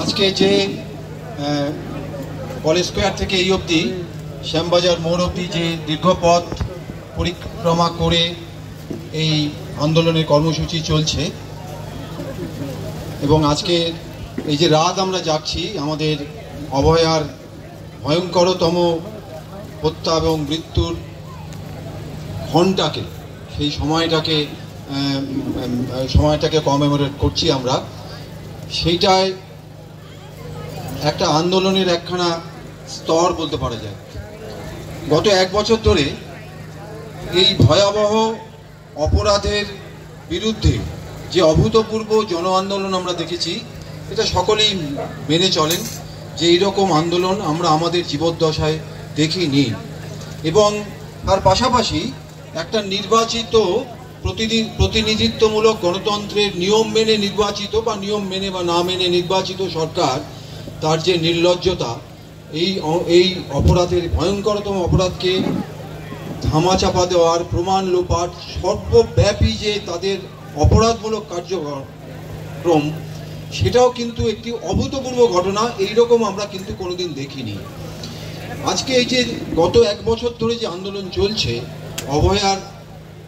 আজকে যে college square থেকে এই অবধি শ্যামবাজার মোড় অবধি যে দীর্ঘ পথ পরিক্রমা করে এই আন্দোলনের কর্মসূচি চলছে এবং আজকে এই যে রাত আমরা যাচ্ছি আমাদের অভয়ার ভয়ঙ্করতম হত্যা এবং মৃত্যুর ঘণ্টাকে সেই সময়টাকে কমেমোরেট করছি আমরা। সেইটায় একটা আন্দোলনের একখানা স্তর বলতে পারা যায়। গত এক বছর ধরে এই ভয়াবহ অপরাধের বিরুদ্ধে যে অভূতপূর্ব জন আন্দোলন আমরা দেখেছি, এটা সকলেই মেনে চলেন যে এইরকম আন্দোলন আমরা আমাদের জীবদ্দশায় দেখিনি। এবং তার পাশাপাশি একটা নির্বাচিত প্রতিনিধিত্বমূলক গণতন্ত্রের নিয়ম মেনে নির্বাচিত বা নিয়ম মেনে বা না মেনে নির্বাচিত সরকার তার যে নির্লজ্জতা, এই অপরাধের ভয়ঙ্করতম অপরাধকে ধামাচাপা দেওয়ার, প্রমাণ লোপাট, সর্বব্যাপী যে তাদের অপরাধমূলক কার্যক্রম, সেটাও কিন্তু একটি অভূতপূর্ব ঘটনা। এইরকম আমরা কিন্তু কোনোদিন দেখিনি। আজকে এই যে গত এক বছর ধরে যে আন্দোলন চলছে অভয়ার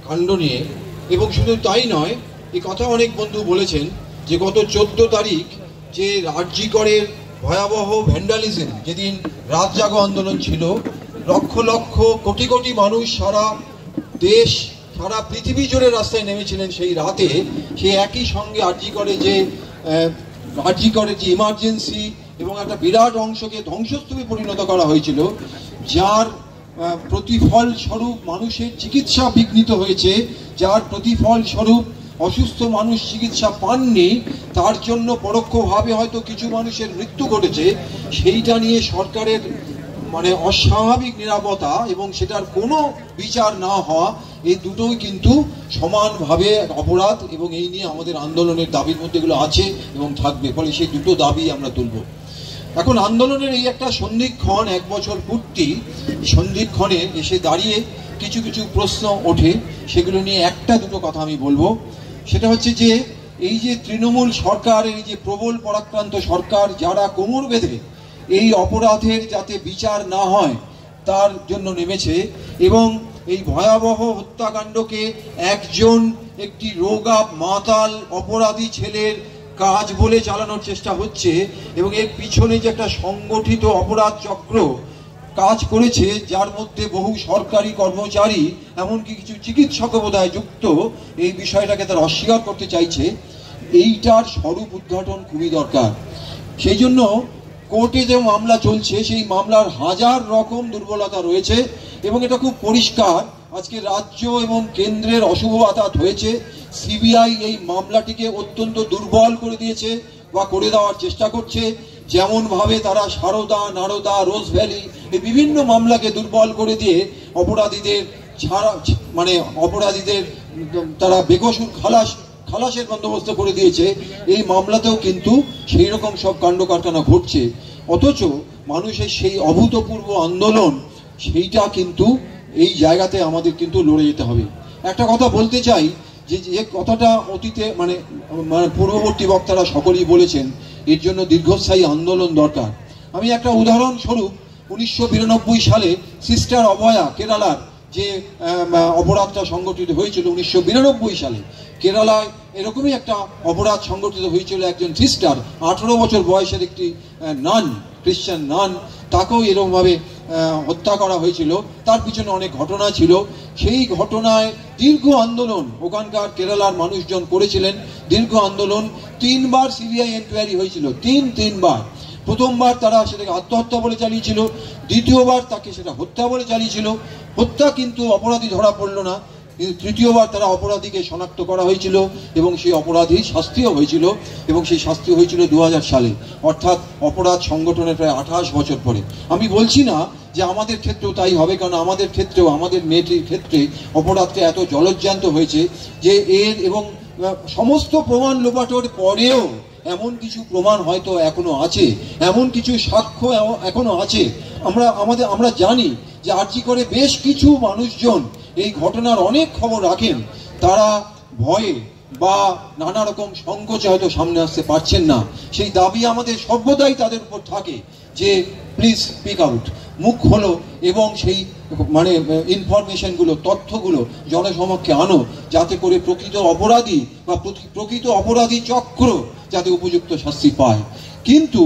কাণ্ড নিয়ে, এবং শুধু তাই নয়, এই কথা অনেক বন্ধু বলেছেন যে গত 14 তারিখ যে আরজিকরের ভয়াবহ ভ্যান্ডালিজম, যেদিন রাত জাগো আন্দোলন ছিল, লক্ষ লক্ষ কোটি কোটি মানুষ সারা দেশ সারা পৃথিবী জুড়ে রাস্তায় নেমেছিলেন সেই রাতে, সেই একই সঙ্গে আরজিকরে যে ইমার্জেন্সি এবং একটা বিরাট অংশকে ধ্বংসস্তূপে পরিণত করা হয়েছিল, যার প্রতিফল স্বরূপ মানুষের চিকিৎসা বিঘ্নিত হয়েছে, যার প্রতিফল স্বরূপ অসুস্থ মানুষ চিকিৎসা পাননি, তার জন্য পরোক্ষভাবে হয়তো কিছু মানুষের মৃত্যু ঘটেছে, সেইটা নিয়ে সরকারের অস্বাভাবিক নিরাপত্তা এবং সেটার কোনো বিচার না হওয়া, এই দুটোই কিন্তু সমানভাবে অপরাধ এবং এই নিয়ে আমাদের আন্দোলনের দাবির মধ্যে এগুলো আছে এবং থাকবে। ফলে সেই দুটো দাবি আমরা তুলব। এখন আন্দোলনের এই একটা সন্ধিক্ষণ, এক বছর পূর্তি সন্ধিক্ষণে এসে দাঁড়িয়ে কিছু কিছু প্রশ্ন ওঠে, সেগুলো নিয়ে একটা দুটো কথা আমি বলবো। সেটা হচ্ছে যে এই যে তৃণমূল সরকার, এই যে প্রবল পরাক্রান্ত সরকার, যারা কোমর বেঁধে এই অপরাধের যাতে বিচার না হয় তার জন্য নেমেছে এবং এই ভয়াবহ হত্যাকাণ্ডকে একটি রোগা মাতাল অপরাধী ছেলের কাজ বলে চালানোর চেষ্টা হচ্ছে, এবং এর পিছনে যে একটা সংগঠিত অপরাধ চক্র কাজ করেছে, যার মধ্যে বহু সরকারি কর্মচারী এমনকি কিছু চিকিৎসকও বোধহয় যুক্ত, এই বিষয়টাকে তারা অস্বীকার করতে চাইছে। এইটার স্বরূপ উদ্ঘাটন খুবই দরকার। সেই জন্য কোর্টে যে মামলা চলছে, সেই মামলার হাজার রকম দুর্বলতা রয়েছে এবং এটা খুব পরিষ্কার। আজকে রাজ্য এবং কেন্দ্রের অশুভ আঘাত হয়েছে। সিবিআই এই মামলাটিকে অত্যন্ত দুর্বল করে দিয়েছে বা করে দেওয়ার চেষ্টা করছে। যেমনভাবে তারা সারদা, নারদা, রোজ ভ্যালি এই বিভিন্ন মামলাকে দুর্বল করে দিয়ে অপরাধীদের তারা বেকসুর খালাসের বন্দোবস্ত করে দিয়েছে। এই মামলাতেও কিন্তু সেই রকম সব কাণ্ড কারখানা ঘটছে। অথচ মানুষের সেই অভূতপূর্ব আন্দোলন, সেইটা কিন্তু এই জায়গাতে আমাদের কিন্তু লড়ে যেতে হবে। একটা কথা বলতে চাই যে কথাটা অতীতে পূর্ববর্তী বক্তারা সকলেই বলেছেন, এর জন্য দীর্ঘস্থায়ী আন্দোলন দরকার। আমি একটা উদাহরণস্বরূপ 1992 সালে সিস্টার অভয়া, কেরালার যে অপরাধটা সংগঠিত হয়েছিল 1992 সালে কেরালায়, এরকমই একটা অপরাধ সংগঠিত হয়েছিল। একজন সিস্টার, 18 বছর বয়সের একটি নান, খ্রিস্টান নান, তাকেও এরকমভাবে হত্যা করা হয়েছিল। তার পিছনে অনেক ঘটনা ছিল। সেই ঘটনায় দীর্ঘ আন্দোলন ওখানকার কেরালার মানুষজন করেছিলেন। দীর্ঘ আন্দোলন, 3 বার সিবিআই এনকোয়ারি হয়েছিল, তিনবার। প্রথমবার তারা সেটাকে আত্মহত্যা বলে চালিয়েছিল, দ্বিতীয়বার তাকে সেটা হত্যা বলে চালিয়েছিল। হত্যা কিন্তু অপরাধী ধরা পড়ল না, কিন্তু তৃতীয়বার তারা অপরাধীকে শনাক্ত করা হয়েছিল এবং সেই অপরাধী শাস্তিও হয়েছিল, এবং সেই শাস্তি হয়েছিল 2000 সালে, অর্থাৎ অপরাধ সংগঠনের প্রায় 28 বছর পরে। আমি বলছি না যে আমাদের ক্ষেত্রেও তাই হবে, কারণ আমাদের ক্ষেত্রেও, আমাদের মেয়েটির ক্ষেত্রে অপরাধটা এত জলজ্জান্ত হয়েছে যে এবং সমস্ত প্রমাণ লোপাটের পরেও এমন কিছু প্রমাণ হয়তো এখনো আছে, এমন কিছু সাক্ষ্য এখনো আছে। আমরা জানি যে আরজিকরে বেশ কিছু মানুষজন এই ঘটনার অনেক খবর রাখেন, তারা ভয়ে বা নানা রকম সংকোচে হয়তো সামনে আসতে পারছেন না, সেই দাবি আমাদের সর্বদাই তাদের উপর থাকে যে প্লিজ স্পিক আউট, মুখ খোলো এবং সেই মানে ইনফরমেশনগুলো, তথ্যগুলো জনসমক্ষে আনো, যাতে করে প্রকৃত অপরাধী বা প্রকৃত অপরাধী চক্র যাতে উপযুক্ত শাস্তি পায়। কিন্তু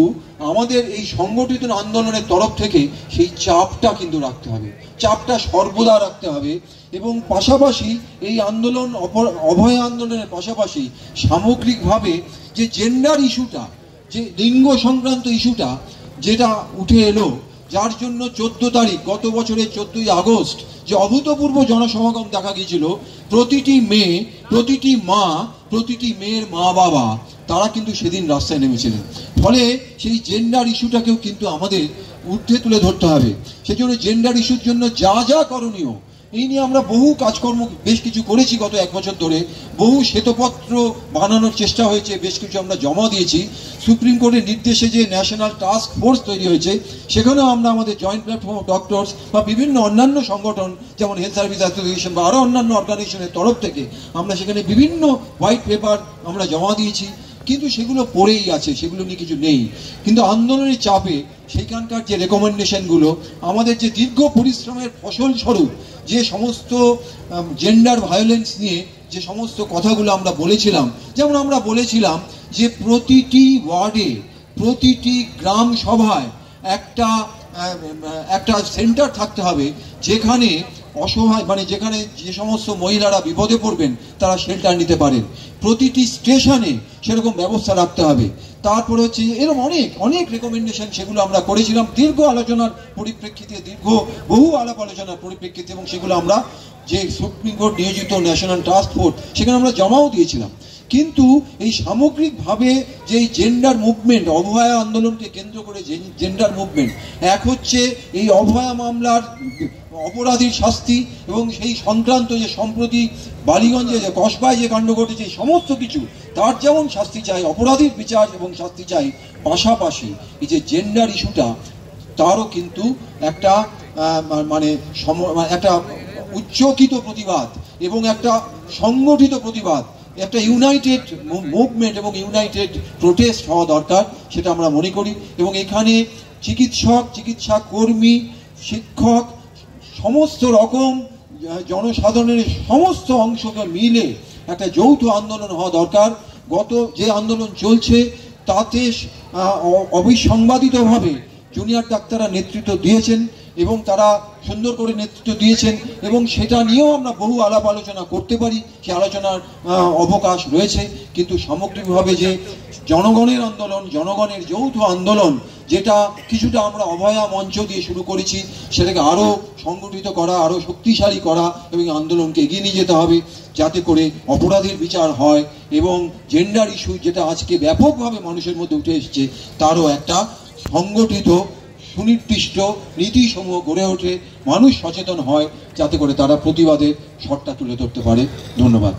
আমাদের এই সংগঠিত আন্দোলনের তরফ থেকে সেই চাপটা কিন্তু রাখতে হবে, চাপটা সর্বদা রাখতে হবে। এবং পাশাপাশি এই আন্দোলন, অভয় আন্দোলনের পাশাপাশি সামগ্রিকভাবে যে জেন্ডার ইস্যুটা, যে লিঙ্গ সংক্রান্ত ইস্যুটা যেটা উঠে এলো, যার জন্য 14 তারিখ গত বছরের 14ই আগস্ট যে অভূতপূর্ব জনসমাগম দেখা গিয়েছিল, প্রতিটি মেয়ে, প্রতিটি মা, প্রতিটি মেয়ের মা বাবা তারা কিন্তু সেদিন রাস্তায় নেমেছিলেন। ফলে সেই জেন্ডার ইস্যুটাকেও কিন্তু আমাদের ঊর্ধ্বে তুলে ধরতে হবে। সেজন্য জেন্ডার ইস্যুর জন্য যা যা করণীয়, এই নিয়ে আমরা বহু কাজকর্ম বেশ কিছু করেছি গত 1 বছর ধরে। বহু শ্বেতপত্র বানানোর চেষ্টা হয়েছে, বেশ কিছু আমরা জমা দিয়েছি। সুপ্রিম কোর্টের নির্দেশে যে ন্যাশনাল টাস্ক ফোর্স তৈরি হয়েছে, সেখানেও আমরা আমাদের জয়েন্ট প্ল্যাটফর্ম অফ ডক্টরস বা বিভিন্ন অন্যান্য সংগঠন যেমন হেলথ সার্ভিস অ্যাসোসিয়েশন বা আরও অন্যান্য অর্গানাইজেশনের তরফ থেকে আমরা সেখানে বিভিন্ন হোয়াইট পেপার আমরা জমা দিয়েছি। কিন্তু সেগুলো পড়েই আছে, সেগুলো নিয়ে কিছু নেই। কিন্তু আন্দোলনের চাপে সেইখানকার যে রেকমেন্ডেশনগুলো, আমাদের যে দীর্ঘ পরিশ্রমের ফসলস্বরূপ যে সমস্ত জেন্ডার ভায়োলেন্স নিয়ে যে সমস্ত কথাগুলো আমরা বলেছিলাম, যেমন আমরা বলেছিলাম যে প্রতিটি ওয়ার্ডে, প্রতিটি গ্রাম সভায় একটা সেন্টার থাকতে হবে, যেখানে অসহায় মানে যেখানে যে সমস্ত মহিলারা বিপদে পড়বেন তারা শেল্টার নিতে পারেন। প্রতিটি স্টেশনে সেরকম ব্যবস্থা রাখতে হবে। তারপরে হচ্ছে এরকম অনেক অনেক রেকমেন্ডেশন, সেগুলো আমরা করেছিলাম দীর্ঘ আলোচনার পরিপ্রেক্ষিতে, বহু আলাপ আলোচনার পরিপ্রেক্ষিতে, এবং সেগুলো আমরা যে সুপ্রিম কোর্ট নিয়োজিত ন্যাশনাল টাস্ক ফোর্স সেখানে আমরা জমাও দিয়েছিলাম। কিন্তু এই সামগ্রিকভাবে যে জেন্ডার মুভমেন্ট, অভয়া আন্দোলনকে কেন্দ্র করে জেন্ডার মুভমেন্ট, এক হচ্ছে এই অভয়া মামলার অপরাধীর শাস্তি এবং সেই সংক্রান্ত যে সম্প্রতি বালিগঞ্জে যে কসবায় যে কাণ্ড ঘটেছে, সমস্ত কিছু তার যেমন শাস্তি চাই, অপরাধীর বিচার এবং শাস্তি চাই, পাশাপাশি এই যে জেন্ডার ইস্যুটা তারও কিন্তু একটা মানে একটা উচ্চকিত প্রতিবাদ এবং একটা সংগঠিত প্রতিবাদ, একটা ইউনাইটেড মুভমেন্ট এবং ইউনাইটেড প্রোটেস্ট হওয়া দরকার, সেটা আমরা মনে করি। এবং এখানে চিকিৎসক, চিকিৎসা কর্মী, শিক্ষক, সমস্ত রকম জনসাধারণের সমস্ত অংশকে মিলে একটা যৌথ আন্দোলন হওয়া দরকার। গত যে আন্দোলন চলছে তাতে অবিসংবাদিতভাবে জুনিয়র ডাক্তাররা নেতৃত্ব দিয়েছেন এবং তারা সুন্দর করে নেতৃত্ব দিয়েছেন, এবং সেটা নিয়েও আমরা বহু আলাপ আলোচনা করতে পারি, সে আলোচনার অবকাশ রয়েছে। কিন্তু সামগ্রিকভাবে যে জনগণের আন্দোলন, জনগণের যৌথ আন্দোলন, যেটা কিছুটা আমরা অভয়া মঞ্চ দিয়ে শুরু করেছি, সেটাকে আরও সংগঠিত করা, আরও শক্তিশালী করা এবং আন্দোলনকে এগিয়ে নিয়ে যেতে হবে, যাতে করে অপরাধীর বিচার হয় এবং জেন্ডার ইস্যু যেটা আজকে ব্যাপকভাবে মানুষের মধ্যে উঠে এসেছে তারও একটা সংগঠিত সুনির্দিষ্ট নীতিসমূহ গড়ে ওঠে, মানুষ সচেতন হয়, যাতে করে তারা প্রতিবাদের স্বরটা তুলে ধরতে পারে। ধন্যবাদ।